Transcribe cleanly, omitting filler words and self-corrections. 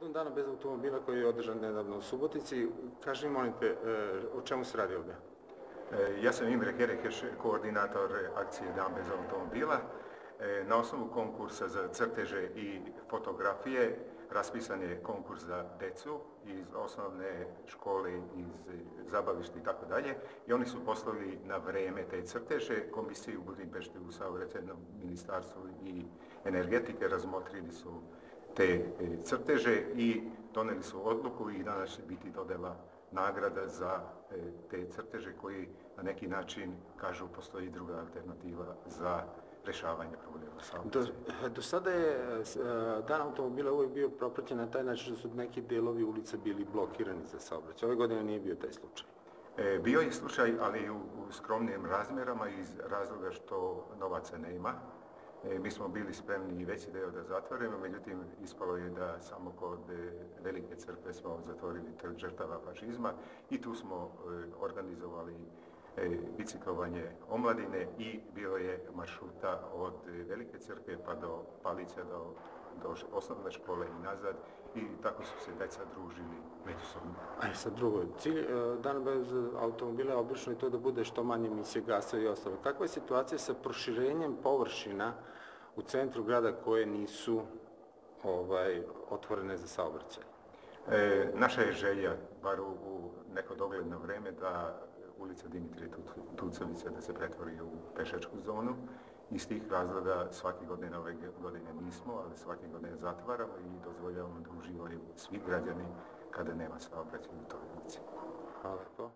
Povodom dana bez automobila koji je održan nedavno u Subotici, kaži mi molim te, o čemu se radi ovdje? Ja sam Imre Kerekeš, koordinator akcije Dan bez automobila. Na osnovu konkursa za crteže i fotografije raspisan je konkurs za decu iz osnovne škole, iz zabavišta i tako dalje. I oni su poslali na vreme te crteže. Komisiji u Budimpešti u Saobraćajnom ministarstvu i energetike razmotrili su te crteže i doneli su odluku i danas će biti dodela nagrada za te crteže koji na neki način kažu postoji druga alternativa za rješavanje problema saobraćaja. Do sada je dan automobila uvijek bio propraćen na taj način što su neki dijelovi ulice bili blokirani za saobraćaj. Ove godine nije bio taj slučaj. Bio je slučaj, ali u skromnim razmjerama iz razloga što novaca nema. Mi smo bili spremni i veći dio da zatvorimo, međutim ispalo je da samo kod Velike crkve smo zatvorili Trg žrtava fašizma i tu smo organizovali biciklovanje omladine i bio je maršruta od Velike crkve pa do Palića, do osnovne škole i nazad i tako su se djeca družili međusobno. A sad drugo, cilj dana bez automobila je obično i to da bude što manje emisije gasa i ostalo. Kakva je situacija sa proširenjem površina u centru grada koje nisu otvorene za saobraćaj? Naša je želja, bar u neko dogledno vrijeme, da ulica Dimitrija Tucovića da se pretvori u pešačku zonu. Iz tih razloga svake godine, ove godine nismo, ali svake godine zatvaramo i dozvoljavamo da uživaju svi građani kada nema saobraćaja u toj ulici. Hvala.